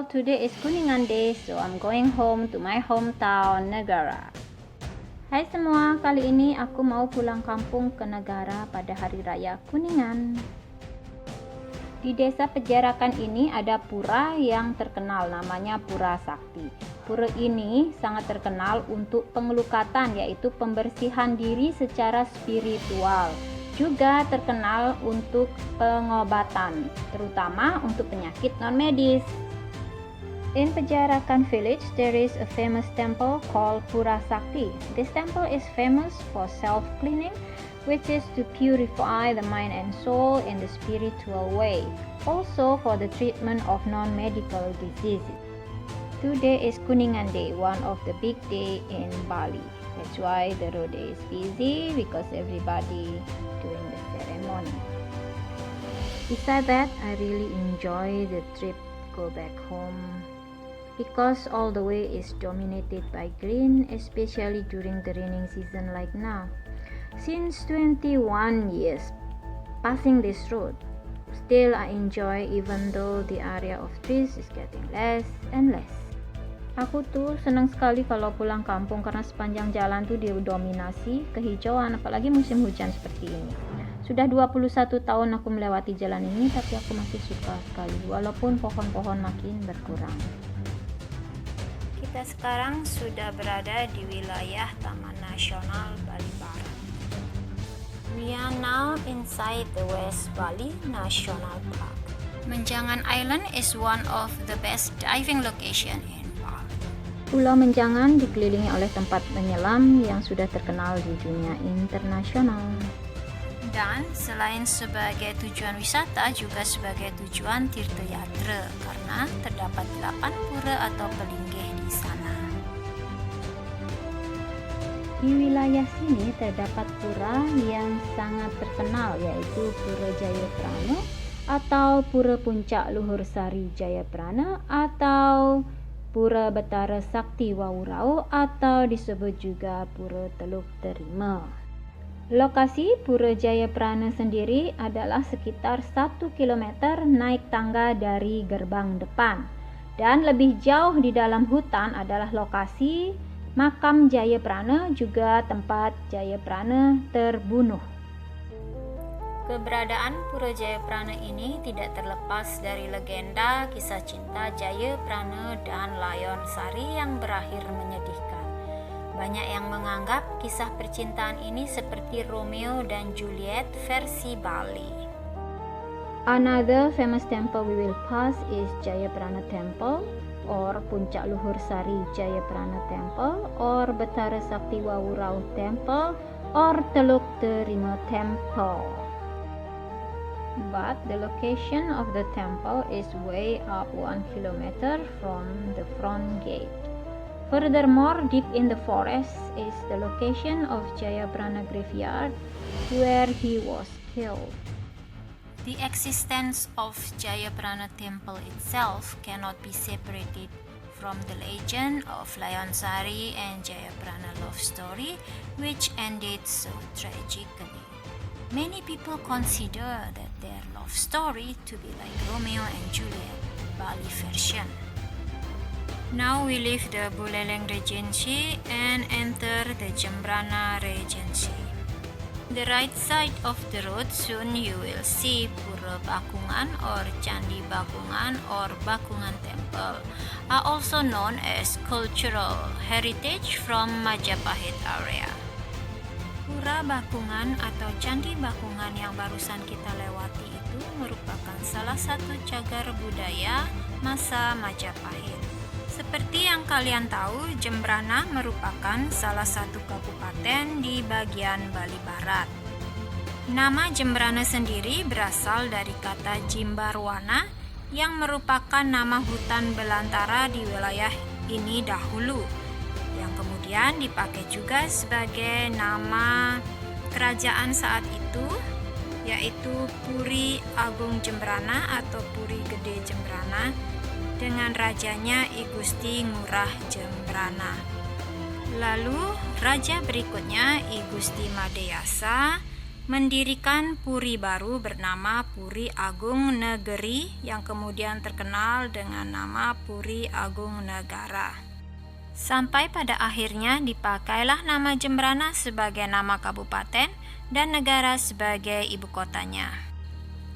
today is Kuningan Day, so I'm going home to my hometown, Negara. Hai semua, kali ini aku mau pulang kampung ke Negara pada Hari Raya Kuningan. Di desa Pejarakan ini ada pura yang terkenal, namanya Pura Sakti. Pura ini sangat terkenal untuk pengelukatan, yaitu pembersihan diri secara spiritual. Juga terkenal untuk pengobatan, terutama untuk penyakit non-medis. In Pejarakan village, there is a famous temple called Pura Sakti. This temple is famous for self-cleaning, which is to purify the mind and soul in the spiritual way, also for the treatment of non-medical diseases. Today is Kuningan Day, one of the big day in Bali. That's why the road is busy because everybody doing the ceremony. Besides that, I really enjoy the trip go back home because all the way is dominated by green, especially during the raining season like now. Since 21 years passing this road, still I enjoy even though the area of trees is getting less and less. Aku tuh senang sekali kalau pulang kampung karena sepanjang jalan tuh didominasi kehijauan, apalagi musim hujan seperti ini. Sudah 21 tahun aku melewati jalan ini, tapi aku masih suka sekali walaupun pohon-pohon makin berkurang. Kita sekarang sudah berada di wilayah Taman Nasional Bali Barat. We are now inside the West Bali National Park. Menjangan Island is one of the best diving location in Bali. Pulau Menjangan dikelilingi oleh tempat menyelam yang sudah terkenal di dunia internasional. Dan selain sebagai tujuan wisata, juga sebagai tujuan tirtayatra karena terdapat 8 pura atau pelinggih di sana. Di wilayah sini terdapat pura yang sangat terkenal, yaitu Pura Jayaprana atau Pura Puncak Luhur Sari Jayaprana atau Pura Betara Sakti Wawurau atau disebut juga Pura Teluk Terima. Lokasi Pura Jayaprana sendiri adalah sekitar 1 km naik tangga dari gerbang depan. Dan lebih jauh di dalam hutan adalah lokasi makam Jayaprana, juga tempat Jayaprana terbunuh. Keberadaan Pura Jayaprana ini tidak terlepas dari legenda kisah cinta Jayaprana dan Layon Sari yang berakhir menyedihkan. Banyak yang menganggap kisah percintaan ini seperti Romeo dan Juliet versi Bali. Another famous temple we will pass is Jayaprana Temple or Puncak Luhur Sari Jayaprana Temple or Betara Sakti Wawurau Temple or Teluk Terima Temple. But the location of the temple is way up 1 kilometer from the front gate. Furthermore, deep in the forest is the location of Jayaprana graveyard where he was killed. The existence of Jayaprana temple itself cannot be separated from the legend of Layon Sari and Jayaprana love story, which ended so tragically. Many people consider that their love story to be like Romeo and Juliet, Bali version. Now we leave the Buleleng Regency and enter the Jembrana Regency. The right side of the road, soon you will see Pura Bakungan or Candi Bakungan or Bakungan Temple, are also known as cultural heritage from Majapahit area. Pura Bakungan atau Candi Bakungan yang barusan kita lewati itu merupakan salah satu cagar budaya masa Majapahit. Seperti yang kalian tahu, Jembrana merupakan salah satu kabupaten di bagian Bali Barat. Nama Jembrana sendiri berasal dari kata Jimbarwana yang merupakan nama hutan belantara di wilayah ini dahulu, yang kemudian dipakai juga sebagai nama kerajaan saat itu, yaitu Puri Agung Jembrana atau Puri Gede Jembrana dengan rajanya I Gusti Ngurah Jembrana. Lalu raja berikutnya I Gusti Madeyasa mendirikan puri baru bernama Puri Agung Negeri yang kemudian terkenal dengan nama Puri Agung Negara. Sampai pada akhirnya dipakailah nama Jembrana sebagai nama kabupaten dan negara sebagai ibu kotanya.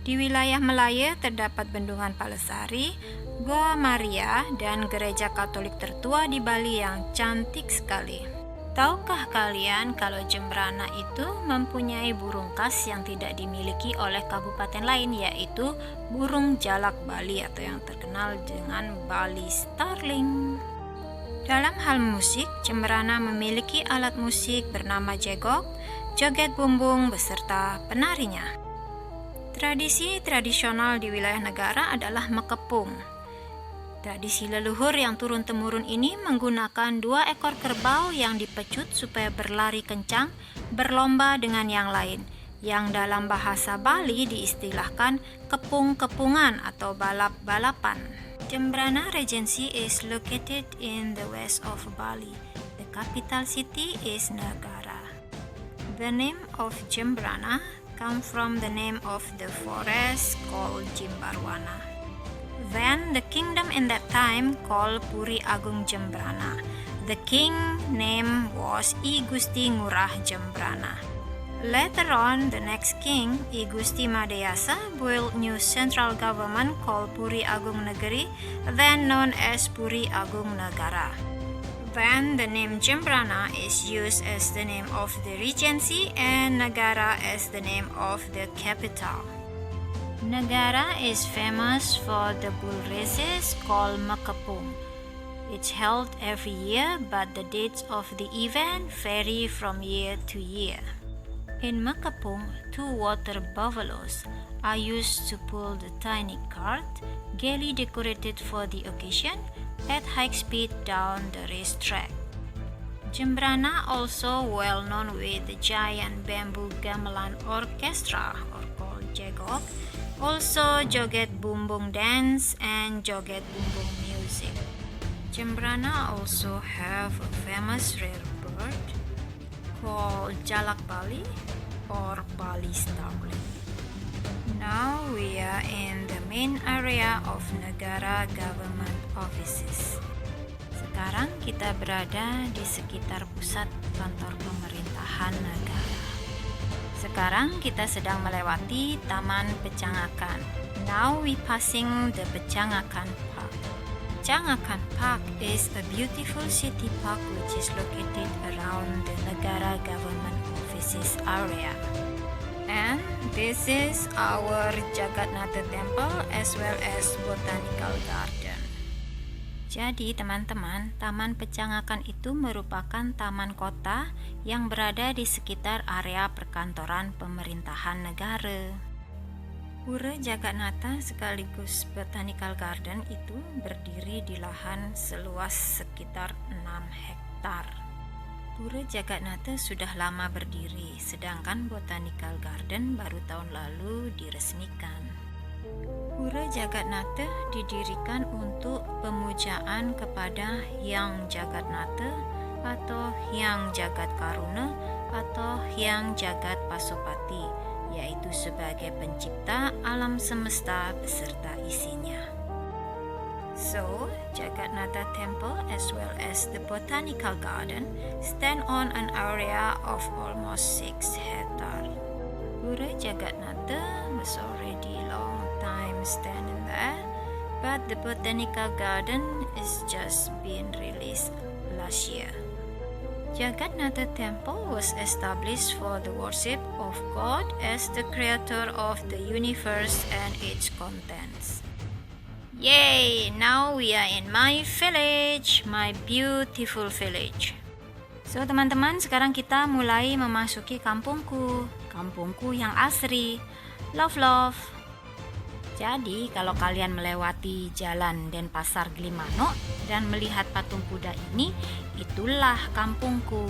Di wilayah Melaya terdapat Bendungan Palesari, Goa Maria, dan gereja Katolik tertua di Bali yang cantik sekali. Tahukah kalian kalau Jembrana itu mempunyai burung khas yang tidak dimiliki oleh kabupaten lain, yaitu burung jalak Bali atau yang terkenal dengan Bali Starling. Dalam hal musik, Jembrana memiliki alat musik bernama jegok, joget bumbung beserta penarinya. Tradisi tradisional di wilayah negara adalah mekepung. Tradisi leluhur yang turun-temurun ini menggunakan 2 ekor kerbau yang dipecut supaya berlari kencang, berlomba dengan yang lain, yang dalam bahasa Bali diistilahkan kepung-kepungan atau balap-balapan. Jembrana Regency is located in the west of Bali. The capital city is Negara. The name of Jembrana comes from the name of the forest called Jimbarwana. Then the kingdom in that time called Puri Agung Jembrana. The king name was I Gusti Ngurah Jembrana. Later on, the next king, I Gusti Madayasa, built new central government called Puri Agung Negeri, then known as Puri Agung Negara. Then the name Jembrana is used as the name of the regency and Negara as the name of the capital. Negara is famous for the bull races called Mekepung. It's held every year, but the dates of the event vary from year to year. In Mekepung, 2 water buffaloes are used to pull the tiny cart, gaily decorated for the occasion, at high speed down the racetrack. Jembrana also well known with the giant bamboo gamelan orchestra, or called jegok, also joget bumbung dance and joget bumbung music. Jembrana also have a famous rare bird called jalak Bali or Bali Starling. Now we are in the main area of Negara government offices. Sekarang kita berada di sekitar pusat kantor pemerintahan negara. Sekarang kita sedang melewati Taman Pecangakan. Now we passing the Pecangakan Park. Pecangakan Park is a beautiful city park which is located around the Negara government offices area. And this is our Jagatnatha Temple as well as Botanical Garden. Jadi teman-teman, Taman Pecangakan itu merupakan taman kota yang berada di sekitar area perkantoran pemerintahan negara. Pura Jagatnatha sekaligus Botanical Garden itu berdiri di lahan seluas sekitar 6 hektar. Pura Jagatnatha sudah lama berdiri, sedangkan Botanical Garden baru tahun lalu diresmikan. Pura Jagatnatha didirikan untuk pemujaan kepada Hyang Jagatnatha atau Hyang Jagat Karuna atau Hyang Jagat Pasopati, yaitu sebagai pencipta alam semesta beserta isinya. So, Jagatnatha Temple as well as the Botanical Garden stand on an area of almost 6 hectares. Pura Jagatnatha was already long time standing there, but the Botanical Garden is just been released last year. Jagatnatha Temple was established for the worship of God as the creator of the universe and its contents. Yay! Now we are in my village, my beautiful village. So teman-teman, sekarang kita mulai memasuki kampungku yang asri. Love. Jadi kalau kalian melewati jalan Denpasar Gilimanuk dan melihat patung kuda ini, itulah kampungku,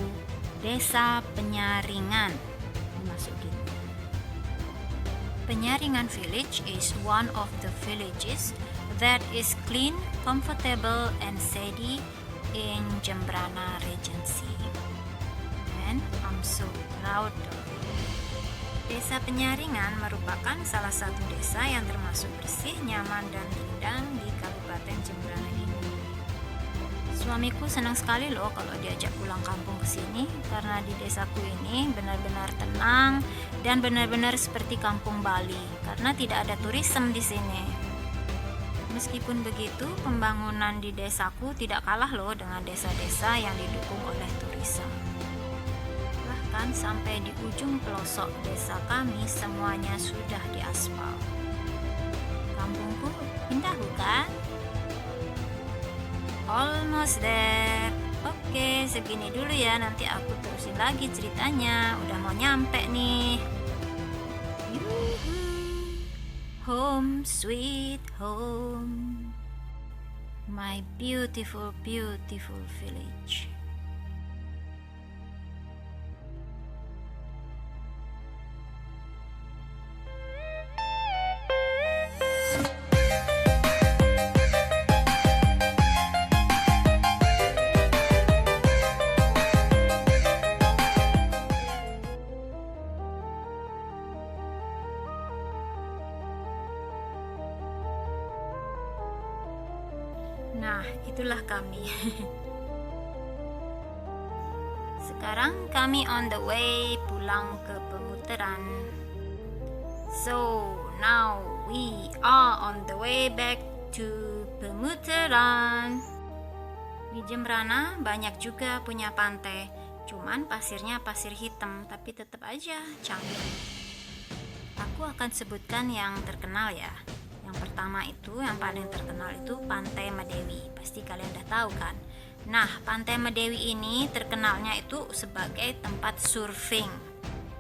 Desa Penyaringan. Masukin. Penyaringan Village is one of the villages that is clean, comfortable, and shady in Jembrana Regency. And I'm so proud of it. Desa Penyaringan merupakan salah satu desa yang termasuk bersih, nyaman, dan rindang di Kabupaten Jembrana ini. Suamiku senang sekali loh kalau diajak pulang kampung ke sini, karena di desaku ini benar-benar tenang dan benar-benar seperti kampung Bali, karena tidak ada turisme di sini. Meskipun begitu, pembangunan di desaku tidak kalah loh dengan desa-desa yang didukung oleh turisme. Bahkan sampai di ujung pelosok desa kami semuanya sudah diaspal. Kampungku indah bukan? Almost there. Oke, segini dulu ya, nanti aku terusin lagi ceritanya. Udah mau nyampe nih. Yuhu. Home sweet home. My beautiful, beautiful village. Nah, itulah kami. Sekarang kami on the way pulang ke Pemutaran. So, now we are on the way back to Pemutaran. Di Jembrana banyak juga punya pantai. Cuman pasirnya pasir hitam, tapi tetap aja cantik. Aku akan sebutkan yang terkenal ya. Yang pertama itu, yang paling terkenal itu Pantai Medewi. Pasti kalian udah tahu kan? Nah, Pantai Medewi ini terkenalnya itu sebagai tempat surfing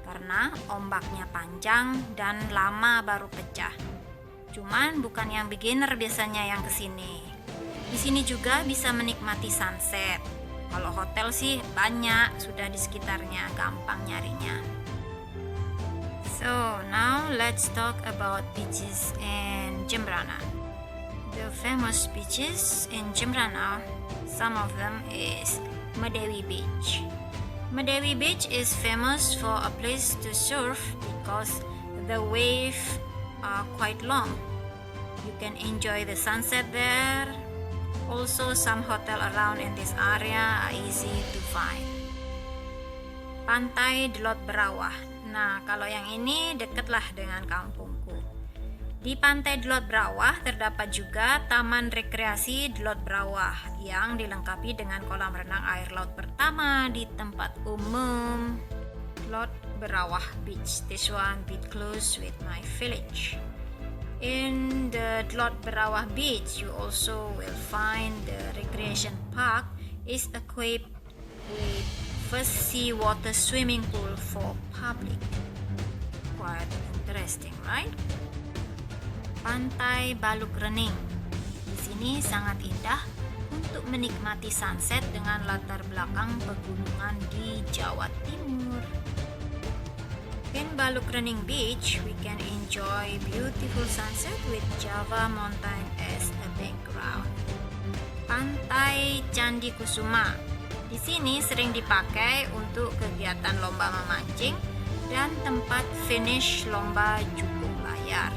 karena ombaknya panjang dan lama baru pecah. Cuman bukan yang beginner biasanya yang kesini. Di sini juga bisa menikmati sunset. Kalau hotel sih banyak sudah di sekitarnya, gampang nyarinya. So now let's talk about beaches in Jembrana. The famous beaches in Jembrana, some of them is Medewi Beach. Medewi Beach is famous for a place to surf because the waves are quite long. You can enjoy the sunset there. Also, some hotel around in this area are easy to find. Pantai Delot Berawah. Nah, kalau yang ini dekatlah dengan kampungku. Di Pantai Delot Berawah terdapat juga Taman Rekreasi Delot Berawah yang dilengkapi dengan kolam renang air laut pertama di tempat umum Delot Berawah Beach. This one bit close with my village. In the Delot Berawah Beach, you also will find the recreation park is equipped with first seawater swimming pool for public. Quite interesting, right? Pantai Baluk Rening. Di sini sangat indah untuk menikmati sunset dengan latar belakang pegunungan di Jawa Timur. In Baluk Rening Beach, we can enjoy beautiful sunset with Java Mountain as a background. Pantai Candi Kusuma. Di sini sering dipakai untuk kegiatan lomba memancing dan tempat finish lomba jukung layar.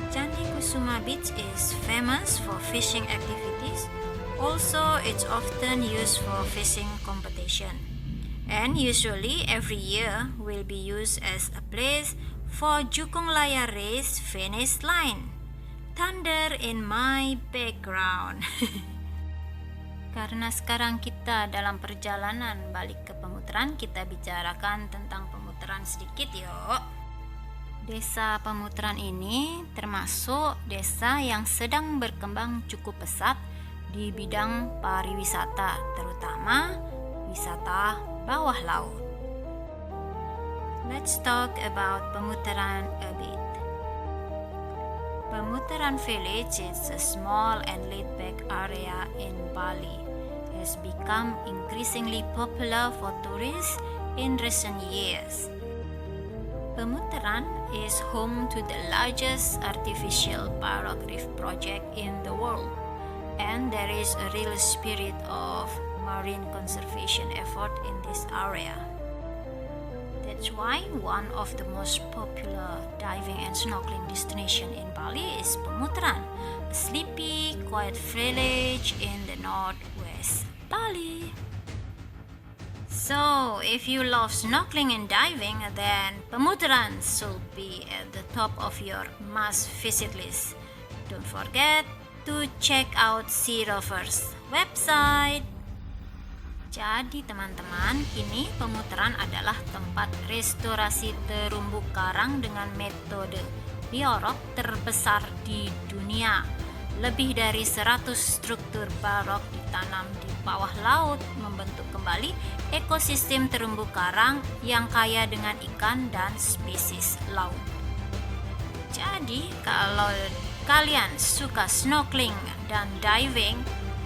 Candi Kusuma Beach is famous for fishing activities. Also, it's often used for fishing competition. And usually every year will be used as a place for jukung layar race finish line. Thunder in my background. Karena sekarang kita dalam perjalanan balik ke Pemutaran, kita bicarakan tentang Pemutaran sedikit yuk. Desa Pemutaran ini termasuk desa yang sedang berkembang cukup pesat di bidang pariwisata, terutama wisata bawah laut. Let's talk about Pemutaran a bit. Pemutaran Village is a small and laid-back area in Bali. Has become increasingly popular for tourists in recent years. Pemutaran is home to the largest artificial barrack reef project in the world, and there is a real spirit of marine conservation effort in this area. That's why one of the most popular diving and snorkeling destination in Bali is Pemutaran, a sleepy, quiet village in the northwest Bali. So, if you love snorkeling and diving, then Pemutaran should be at the top of your must-visit list. Don't forget to check out Sea Rovers website. Jadi teman-teman, kini Pemutaran adalah tempat restorasi terumbu karang dengan metode biorok terbesar di dunia. Lebih dari 100 struktur barok ditanam di bawah laut membentuk kembali ekosistem terumbu karang yang kaya dengan ikan dan spesies laut. Jadi, kalau kalian suka snorkeling dan diving,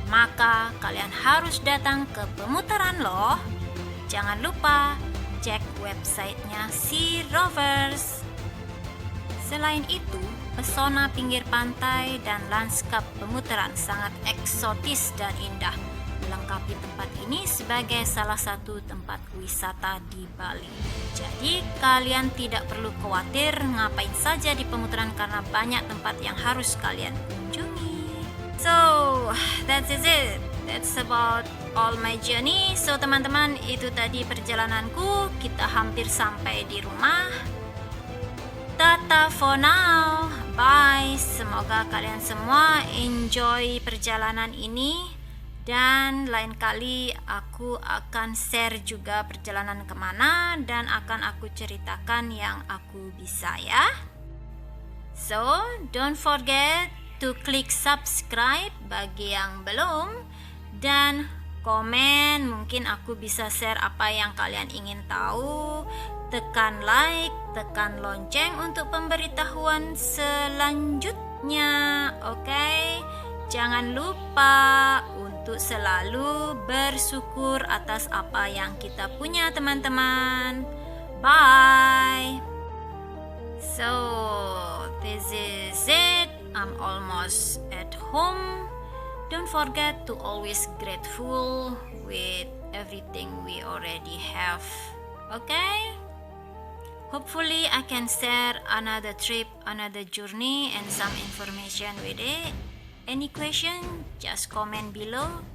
maka kalian harus datang ke Pemutaran loh. Jangan lupa cek websitenya Sea Rovers. Selain itu, pesona pinggir pantai dan lanskap Pemutaran sangat eksotis dan indah, melengkapi tempat ini sebagai salah satu tempat wisata di Bali. Jadi kalian tidak perlu khawatir ngapain saja di Pemutaran karena banyak tempat yang harus kalian kunjungi. So, that's it. That's about all my journey. So, teman-teman, itu tadi perjalananku. Kita hampir sampai di rumah. Tata for now. Bye. Semoga kalian semua enjoy perjalanan ini. Dan lain kali aku akan share juga perjalanan kemana dan akan aku ceritakan yang aku bisa ya. So, don't forget to klik subscribe bagi yang belum dan komen, mungkin aku bisa share apa yang kalian ingin tahu. Tekan like, tekan lonceng untuk pemberitahuan selanjutnya. Oke? Jangan lupa untuk selalu bersyukur atas apa yang kita punya, teman-teman. Bye. So, this is it. I'm almost at home. Don't forget to always grateful with everything we already have. Okay? Hopefully I can share another trip, another journey and some information with it. Any question? Just comment below.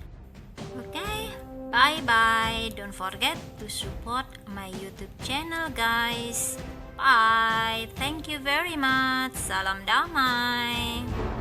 Okay? Bye-bye. Don't forget to support my YouTube channel, guys. Bye. Thank you very much. Salam damai.